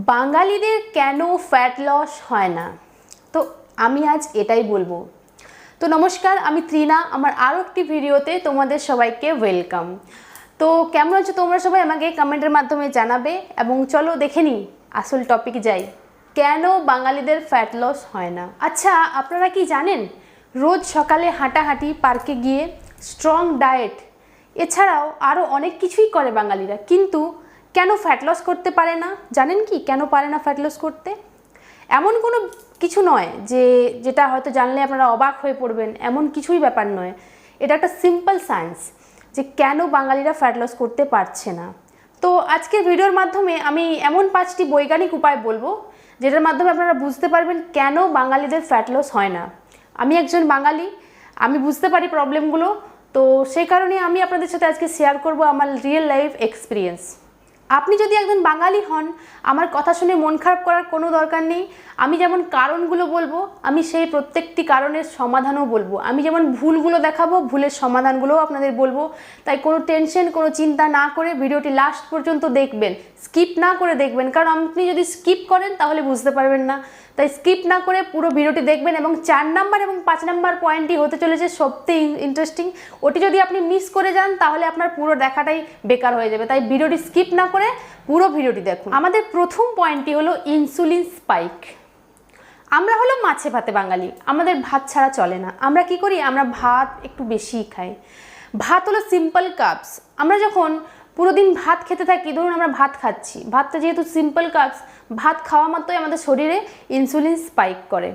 বাঙালিদের কেন fat loss হয় না? তো আমি আজ এটাই বলবো। তো নমস্কার, আমি ত্রিনা। আমার আরও একটি ভিডিওতে তোমাদের সবাইকে ওয়েলকাম। তো কেমন আছো তোমরা সবাই? আমাকে কমেন্টের মাধ্যমে জানাবে। এবং চলো দেখে নিই, আসল টপিক যাই। কেন বাঙালিদের ফ্যাট লস হয় না? আচ্ছা, আপনারা কি জানেন, রোজ সকালে হাঁটাহাঁটি, পার্কে গিয়ে স্ট্রং ডায়েট এছাড়াও আরও অনেক কিছুই করে বাঙালিরা, কিন্তু কেন ফ্যাট লস করতে পারে না? জানেন কি কেন পারে না ফ্যাট লস করতে? এমন কোনো কিছু নয় যেটা হয়তো জানলে আপনারা অবাক হয়ে পড়বেন, এমন কিছুই ব্যাপার নয়। এটা একটা সিম্পল সায়েন্স যে কেন বাঙালিরা ফ্যাট লস করতে পারছে না। তো আজকের ভিডিওর মাধ্যমে আমি এমন 5টি বৈজ্ঞানিক উপায় বলবো যেটার মাধ্যমে আপনারা বুঝতে পারবেন কেন বাঙালিদের ফ্যাট লস হয় না। আমি একজন বাঙালি, আমি বুঝতে পারি প্রবলেমগুলো। তো সেই কারণে আমি আপনাদের সাথে আজকে শেয়ার করব আমার রিয়েল লাইফ এক্সপিরিয়েন্স। আপনি যদি একজন বাঙালি হন, আমার কথা শুনে মন খারাপ করার কোনো দরকার নেই। আমি যেমন কারণগুলো বলবো, আমি সেই প্রত্যেকটি কারণের সমাধানও বলবো। আমি যেমন ভুলগুলো দেখাবো, ভুলের সমাধানগুলোও আপনাদের বলবো। তাই কোনো টেনশন, কোনো চিন্তা না করে ভিডিওটি লাস্ট পর্যন্ত দেখবেন, স্কিপ না করে দেখবেন। কারণ আপনি যদি স্কিপ করেন তাহলে বুঝতে পারবেন না। তাই স্কিপ না করে পুরো ভিডিওটি দেখবেন। এবং 4 নাম্বার এবং 5 নাম্বার পয়েন্টটি হতে চলেছে সবথেকে ইন্টারেস্টিং। ওটি যদি আপনি মিস করে যান তাহলে আপনার পুরো দেখাটাই বেকার হয়ে যাবে। তাই ভিডিওটি স্কিপ না করে পুরো ভিডিওটি দেখুন। আমাদের প্রথম পয়েন্টটি হলো ইনসুলিন স্পাইক। আমরা হলো মাছে ভাতে বাঙালি, আমাদের ভাত ছাড়া চলে না। আমরা কি করি? আমরা ভাত একটু বেশিই খাই। ভাত হলো সিম্পল কার্বস। আমরা যখন পুরো দিন ভাত খেতে থাকি, ধরুন আমরা ভাত খাচ্ছি, ভাতটা যেহেতু সিম্পল কার্বস, ভাত খাওয়া মাত্রই আমাদের শরীরে ইনসুলিন স্পাইক করে,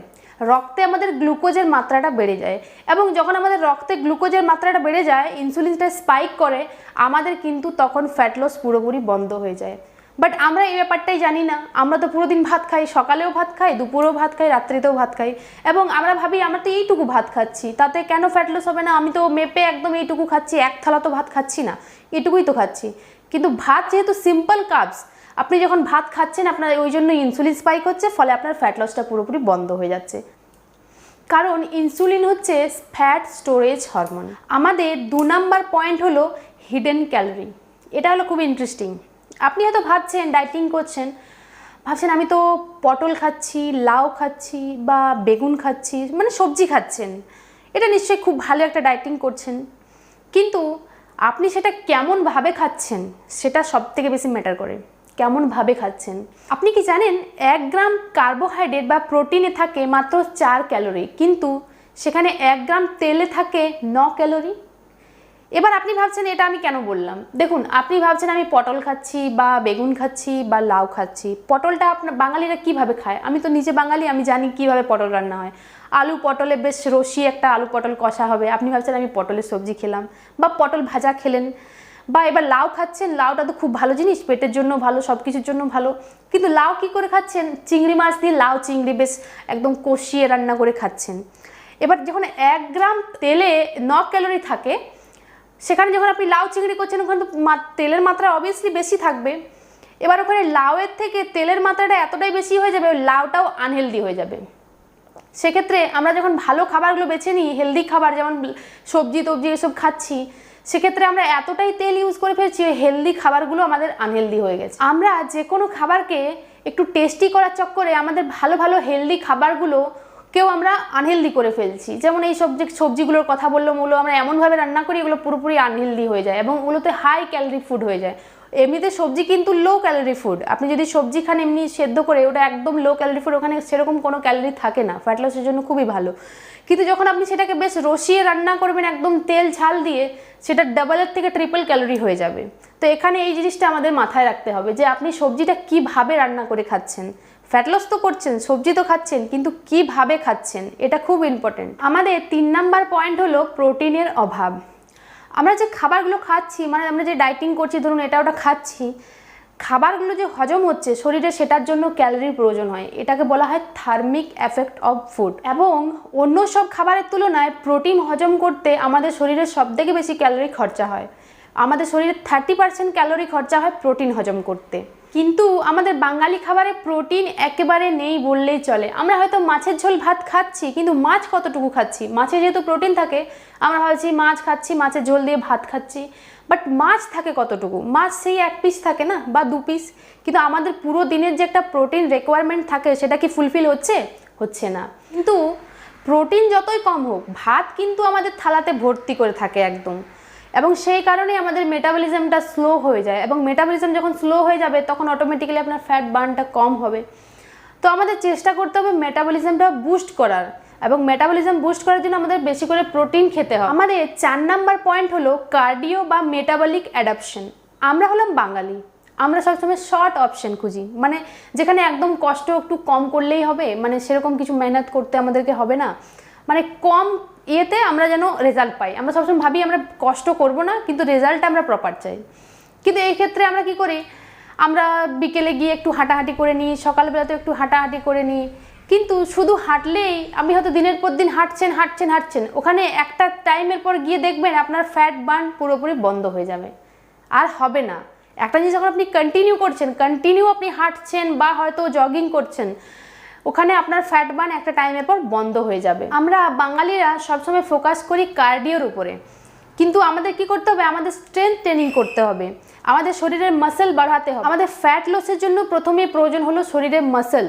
রক্তে আমাদের গ্লুকোজের মাত্রাটা বেড়ে যায়। এবং যখন আমাদের রক্তে গ্লুকোজের মাত্রাটা বেড়ে যায়, ইনসুলিনটা স্পাইক করে, আমাদের কিন্তু তখন ফ্যাট লস পুরোপুরি বন্ধ হয়ে যায়। বাট আমরা এই ব্যাপারটাই জানি না। আমরা তো পুরো দিন ভাত খাই, সকালেও ভাত খাই, দুপুরেও ভাত খাই, রাত্রিতেও ভাত খাই। এবং আমরা ভাবি আমরা তো এইটুকু ভাত খাচ্ছি, তাতে কেন ফ্যাট লস হবে না? আমি তো মেপে একদম এইটুকু খাচ্ছি, এক থালা তো ভাত খাচ্ছি না, এটুকুই তো খাচ্ছি। কিন্তু ভাত যেহেতু সিম্পল কার্বস, আপনি যখন ভাত খাচ্ছেন আপনার ওই জন্য ইনসুলিন স্পাইক হচ্ছে, ফলে আপনার ফ্যাট লসটা পুরোপুরি বন্ধ হয়ে যাচ্ছে। কারণ ইনসুলিন হচ্ছে ফ্যাট স্টোরেজ হরমোন। আমাদের 2 নাম্বার পয়েন্ট হলো হিডেন ক্যালোরি। এটা হলো খুব ইন্টারেস্টিং। আপনি হয়তো ভাবছেন, ডায়েটিং করছেন, ভাবছেন আমি তো পটল খাচ্ছি, লাউ খাচ্ছি বা বেগুন খাচ্ছি, মানে সবজি খাচ্ছেন, এটা নিশ্চয়ই খুব ভালো একটা ডায়েটিং করছেন। কিন্তু আপনি সেটা কেমনভাবে খাচ্ছেন সেটা সবথেকে বেশি ম্যাটার করে। কেমনভাবে খাচ্ছেন? আপনি কি জানেন 1 গ্রাম কার্বোহাইড্রেট বা প্রোটিনে থাকে মাত্র 4 ক্যালোরি, কিন্তু সেখানে 1 গ্রাম তেলে থাকে 9 ক্যালোরি। এবার আপনি ভাবছেন এটা আমি কেন বললাম? দেখুন, আপনি ভাবছেন আমি পটল খাচ্ছি বা বেগুন খাচ্ছি বা লাউ খাচ্ছি। পটলটা আপনার বাঙালিরা কিভাবে খায়? আমি তো নিজে বাঙালি, আমি জানি কিভাবে পটল রান্না হয়। আলু পটলে বেশ রসি একটা আলু পটল কষা হবে, আপনি ভাবছেন আমি পটলের সবজি খেলাম বা পটল ভাজা খেলেন। বা এবার লাউ খাচ্ছেন, লাউটা তো খুব ভালো জিনিস, পেটের জন্য ভালো, সব কিছুর জন্য ভালো। কিন্তু লাউ কি করে খাচ্ছেন? চিংড়ি মাছ দিয়ে লাউ চিংড়ি বেশ একদম কষিয়ে রান্না করে খাচ্ছেন। এবার যখন 1 গ্রাম তেলে 9 ক্যালোরি থাকে, সেখানে যখন আপনি লাউ চিংড়ি করছেন, ওখানে তো তেলের মাত্রা অবভিয়াসলি বেশি থাকবে। এবার ওখানে লাউয়ের থেকে তেলের মাত্রাটা এতটাই বেশি হয়ে যাবে, লাউটাও আনহেলদি হয়ে যাবে। সেক্ষেত্রে আমরা যখন ভালো খাবারগুলো বেছে নিই, হেলদি খাবার যেমন সবজি টবজি এসব খাচ্ছি, সেক্ষেত্রে আমরা এতটাই তেল ইউজ করে ফেলছি, হেলদি খাবারগুলো আমাদের আনহেলদি হয়ে গেছে। আমরা যে কোনো খাবারকে একটু টেস্টি করার চক্করে আমাদের ভালো ভালো হেলদি খাবারগুলো কেউ আমরা আনহেলদি করে ফেলছি। যেমন এই সবজিগুলোর কথা বললাম, ওগুলো আমরা এমনভাবে রান্না করি এগুলো পুরোপুরি আনহেলদি হয়ে যায় এবং ওগুলোতে হাই ক্যালোরি ফুড হয়ে যায়। এমনিতে সবজি কিন্তু লো ক্যালোরি ফুড। আপনি যদি সবজি খান এমনি সেদ্ধ করে, ওটা একদম লো ক্যালোরি ফুড, ওখানে সেরকম কোনো ক্যালোরি থাকে না, ফ্যাট লসের জন্য খুবই ভালো। কিন্তু যখন আপনি সেটাকে বেশ রসিয়ে রান্না করবেন একদম তেল ঝাল দিয়ে, সেটা ডাবলের থেকে ট্রিপল ক্যালোরি হয়ে যাবে। তো এখানে এই জিনিসটা আমাদের মাথায় রাখতে হবে যে আপনি সবজিটা কিভাবে রান্না করে খাচ্ছেন। ফ্যাট লস তো করছেন, সবজি তো খাচ্ছেন, কিন্তু কিভাবে খাচ্ছেন এটা খুব ইম্পর্টেন্ট। আমাদের 3 নাম্বার পয়েন্ট হলো প্রোটিনের অভাব। আমরা যে খাবারগুলো খাচ্ছি, মানে আমরা যে ডায়েটিং করছি, ধরুন এটা ওটা খাচ্ছি, খাবারগুলো যে হজম হচ্ছে শরীরে, সেটার জন্য ক্যালোরির প্রয়োজন হয়। এটাকে বলা হয় থার্মিক এফেক্ট অফ ফুড। এবং অন্য সব খাবারের তুলনায় প্রোটিন হজম করতে আমাদের শরীরে সবথেকে বেশি ক্যালোরি খরচা হয়। আমাদের শরীরে 30% ক্যালোরি খরচা হয় প্রোটিন হজম করতে। কিন্তু আমাদের বাঙালি খাবারে প্রোটিন একেবারে নেই বললেই চলে। আমরা হয়তো মাছের ঝোল ভাত খাচ্ছি, কিন্তু মাছ কতটুকু খাচ্ছি? মাছে যেহেতু প্রোটিন থাকে, আমরা ভাবছি মাছ খাচ্ছি, মাছের ঝোল দিয়ে ভাত খাচ্ছি, বাট মাছ থাকে কতটুকু? মাছ সেই 1 পিস থাকে না, বা 2 পিস, কিন্তু আমাদের পুরো দিনের যে একটা প্রোটিন রিকোয়ারমেন্ট থাকে সেটা কি ফুলফিল হচ্ছে না। কিন্তু প্রোটিন যতই কম হোক, ভাত কিন্তু আমাদের থালাতে ভর্তি করে থাকে একদম, এবং সেই কারণেই আমাদের মেটাবলিজমটা স্লো হয়ে যায়, এবং মেটাবলিজম যখন স্লো হয়ে যাবে তখন অটোমেটিক্যালি আপনার ফ্যাট বার্নটা কম হবে। তো আমাদের চেষ্টা করতে হবে মেটাবলিজমটা বুস্ট করার, এবং মেটাবলিজম বুস্ট করার জন্য আমাদের বেশি করে প্রোটিন খেতে হবে। আমাদের 4 নাম্বার পয়েন্ট হলো কার্ডিও বা মেটাবলিক অ্যাডাপশন। আমরা হলাম বাঙালি, আমরা সবসময় শর্ট অপশন খুঁজি, মানে যেখানে একদম কষ্ট একটু কম করলেই হবে, মানে সেরকম কিছু মেহনত করতে আমাদেরকে হবে না, মানে কম ইয়েতে আমরা যেন রেজাল্ট পাই। আমরা সবসময় ভাবি আমরা কষ্ট করব না, কিন্তু রেজাল্টটা আমরা প্রপার চাই। কিন্তু এই ক্ষেত্রে আমরা কি করি, আমরা বিকেলে গিয়ে একটু হাঁটাহাঁটি করে নিই, সকালবেলাতে একটু হাঁটাহাঁটি করে নিই, কিন্তু শুধু হাঁটলেই, আপনি হয়তো দিনের পর দিন হাঁটছেন, ওখানে একটা টাইমের পর গিয়ে দেখবেন আপনার ফ্যাট বার্ন পুরোপুরি বন্ধ হয়ে যাবে, আর হবে না। একটা জিনিস যখন আপনি কন্টিনিউ আপনি হাঁটছেন বা হয়তো জগিং করছেন, ওখানে আপনার ফ্যাট বার্ন একটা টাইমের পর বন্ধ হয়ে যাবে। আমরা বাঙালিরা সবসময় ফোকাস করি কার্ডিওর উপরে, কিন্তু আমাদের কি করতে হবে, আমাদের স্ট্রেংথ ট্রেনিং করতে হবে, আমাদের শরীরের মাসল বাড়াতে হবে। আমাদের ফ্যাট লসের জন্য প্রথমে প্রয়োজন হলো শরীরের মাসল,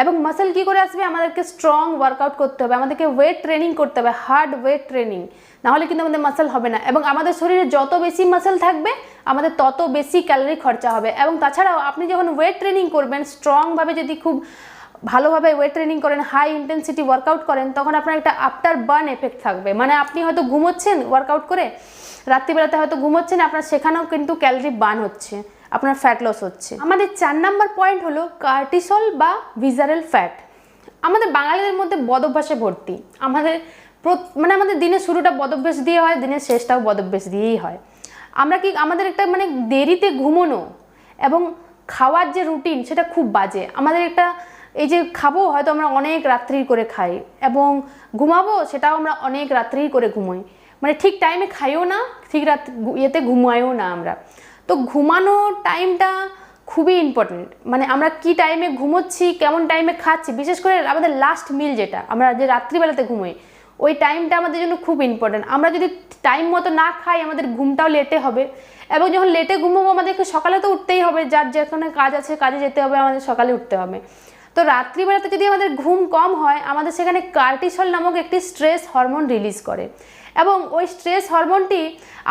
এবং মাসল কি করে আসবে, আমাদেরকে স্ট্রং ওয়ার্কআউট করতে হবে, আমাদেরকে ওয়েট ট্রেনিং করতে হবে, হার্ড ওয়েট ট্রেনিং, নাহলে কিন্তু আমাদের মাসল হবে না। এবং আমাদের শরীরে যত বেশি মাসল থাকবে আমাদের তত বেশি ক্যালোরি খরচা হবে। এবং তাছাড়াও আপনি যখন ওয়েট ট্রেনিং করবেন স্ট্রংভাবে, যদি খুব ভালোভাবে ওয়েট ট্রেনিং করেন, হাই ইন্টেন্সিটি ওয়ার্কআউট করেন, তখন আপনার একটা আফটার বার্ন এফেক্ট থাকবে। মানে আপনি হয়তো ঘুমোচ্ছেন ওয়ার্কআউট করে, রাত্রিবেলাতে হয়তো ঘুমোচ্ছেন, আপনার সেখানেও কিন্তু ক্যালোরি বার্ন হচ্ছে, আপনার ফ্যাট লস হচ্ছে। আমাদের 4 নাম্বার পয়েন্ট হলো কর্টিসল বা ভিসারাল ফ্যাট। আমাদের বাঙালিদের মধ্যে বদভ্যাসে ভর্তি। আমাদের আমাদের দিনের শুরুটা বদভ্যাস দিয়ে হয়, দিনের শেষটাও বদভ্যাস দিয়েই হয়। আমরা কি, আমাদের একটা দেরিতে ঘুমোনো এবং খাওয়ার যে রুটিন সেটা খুব বাজে। আমাদের একটা, এই যে খাবো হয়তো আমরা অনেক রাত্রি করে খাই, এবং ঘুমাবো সেটাও আমরা অনেক রাত্রি করে ঘুমোই, ঠিক টাইমে খাইও না, ঠিক ইয়েতে ঘুমাইও না আমরা। তো ঘুমানোর টাইমটা খুবই ইম্পর্টেন্ট, আমরা কি টাইমে ঘুমোচ্ছি, কেমন টাইমে খাচ্ছি, বিশেষ করে আমাদের লাস্ট মিল যেটা আমরা যে রাত্রিবেলাতে ঘুমোই, ওই টাইমটা আমাদের জন্য খুব ইম্পর্টেন্ট। আমরা যদি টাইম মতো না খাই আমাদের ঘুমটাও লেটে হবে, এবং যখন লেটে ঘুমোবো আমাদেরকে সকালে তো উঠতেই হবে, যার যেখানে কাজ আছে কাজে যেতে হবে, আমাদের সকালে উঠতে হবে। তো রাত্রিবেলাতে যদি আমাদের ঘুম কম হয়, আমাদের সেখানে কর্টিসল নামক একটি স্ট্রেস হরমোন রিলিজ করে, এবং ওই স্ট্রেস হরমোনটি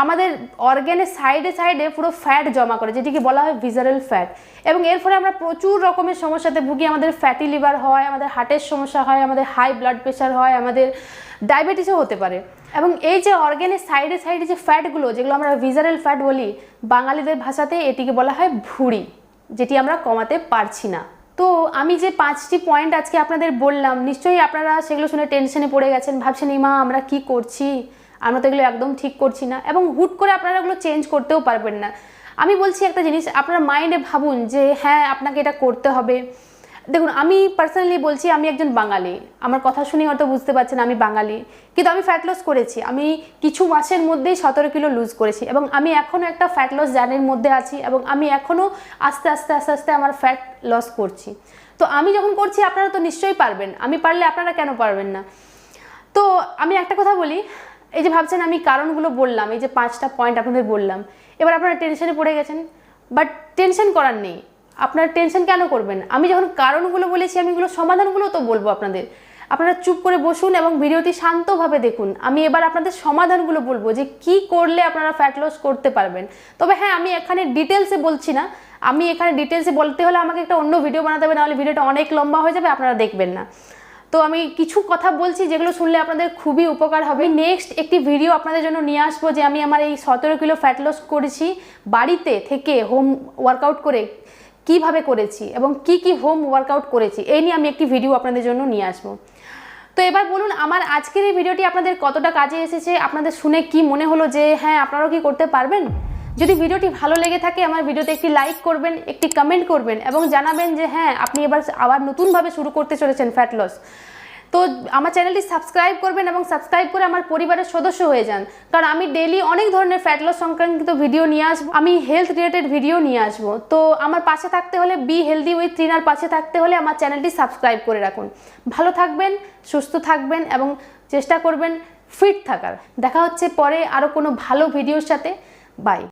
আমাদের অর্গ্যানের সাইডে পুরো ফ্যাট জমা করে, যেটিকে বলা হয় ভিসারাল ফ্যাট। এবং এর ফলে আমরা প্রচুর রকমের সমস্যাতে ভুগি। আমাদের ফ্যাটি লিভার হয়, আমাদের হার্টের সমস্যা হয়, আমাদের হাই ব্লাড প্রেশার হয়, আমাদের ডায়াবেটিসও হতে পারে। এবং এই যে অর্গ্যানের সাইডে যে ফ্যাটগুলো, যেগুলো আমরা ভিসারাল ফ্যাট বলি, বাঙালিদের ভাষাতে এটিকে বলা হয় ভুঁড়ি, যেটি আমরা কমাতে পারছি না। তো আমি যে 5টি পয়েন্ট আজকে আপনাদের বললাম, নিশ্চয়ই আপনারা সেগুলো শুনে টেনশনে পড়ে গেছেন, ভাবছেন এই মা আমরা কি করছি, আমরা তো এগুলো একদম ঠিক করছি না, এবং হুট করে আপনারা এগুলো চেঞ্জ করতেও পারবেন না। আমি বলছি একটা জিনিস, আপনারা মাইন্ডে ভাবুন যে হ্যাঁ আপনাকে এটা করতে হবে। দেখুন, আমি পার্সোনালি বলছি, আমি একজন বাঙালি, আমার কথা শুনে হয়তো বুঝতে পারছেন আমি বাঙালি, কিন্তু আমি ফ্যাট লস করেছি। আমি কিছু মাসের মধ্যেই 17 কিলো লুজ করেছি, এবং আমি এখনও একটা ফ্যাট লস জার্নির মধ্যে আছি, এবং আমি এখনও আস্তে আস্তে আমার ফ্যাট লস করছি। তো আমি যখন করছি আপনারা তো নিশ্চয়ই পারবেন, আমি পারলে আপনারা কেন পারবেন না? তো আমি একটা কথা বলি, এই যে ভাবছেন আমি কারণগুলো বললাম, এই যে 5টা পয়েন্ট আপনাদের বললাম, এবার আপনারা টেনশনে পড়ে গেছেন, বাট টেনশন করার নেই। আপনারা টেনশন কেন করবেন? আমি যখন কারণগুলো বলেছি, আমি এগুলো সমাধানগুলো তো বলবো আপনাদের। আপনারা চুপ করে বসুন এবং ভিডিওটি শান্তভাবে দেখুন। আমি এবার আপনাদের সমাধানগুলো বলবো যে কি করলে আপনারা ফ্যাট লস করতে পারবেন। তবে হ্যাঁ, আমি এখানে ডিটেলসে বলছি না, আমি এখানে ডিটেলসে বলতে হলে আমাকে একটা অন্য ভিডিও বানাতে হবে, নাহলে ভিডিওটা অনেক লম্বা হয়ে যাবে, আপনারা দেখবেন না। তো আমি কিছু কথা বলছি যেগুলো শুনলে আপনাদের খুবই উপকার হবে। নেক্সট একটি ভিডিও আপনাদের জন্য নিয়ে আসবো, যে আমি আমার এই 17 কিলো ফ্যাট লস করেছি বাড়িতে থেকে, হোম ওয়ার্কআউট করে কিভাবে করেছি, এবং কি হোম ওয়ার্কআউট করেছি, এই নিয়ে আমি একটি ভিডিও আপনাদের জন্য নিয়ে আসবো। তো এবার বলুন, আমার আজকের এই ভিডিওটি আপনাদের কতটা কাজে এসেছে, আপনাদের শুনে কি মনে হলো যে হ্যাঁ আপনারাও কি করতে পারবেন? যদি ভিডিওটি ভালো লেগে থাকে আমার ভিডিওতে একটি লাইক করবেন, একটি কমেন্ট করবেন, এবং জানাবেন যে হ্যাঁ আপনি এবার আবার নতুনভাবে শুরু করতে চলেছেন ফ্যাট লস। তো আমার চ্যানেলটি সাবস্ক্রাইব করবেন এবং সাবস্ক্রাইব করে আমার পরিবারের সদস্য হয়ে যান, কারণ আমি ডেইলি অনেক ধরনের ফ্যাট লস সংক্রান্ত ভিডিও নিয়ে আসবো, আমি হেলথ রিলেটেড ভিডিও নিয়ে আসবো। তো আমার পাশে থাকতে হলে, বি হেলদি উইথ তৃণার পাশে থাকতে হলে আমার চ্যানেলটি সাবস্ক্রাইব করে রাখুন। ভালো থাকবেন, সুস্থ থাকবেন এবং চেষ্টা করবেন ফিট থাকার। দেখা হচ্ছে পরে আরও কোনো ভালো ভিডিওর সাথে। বাই।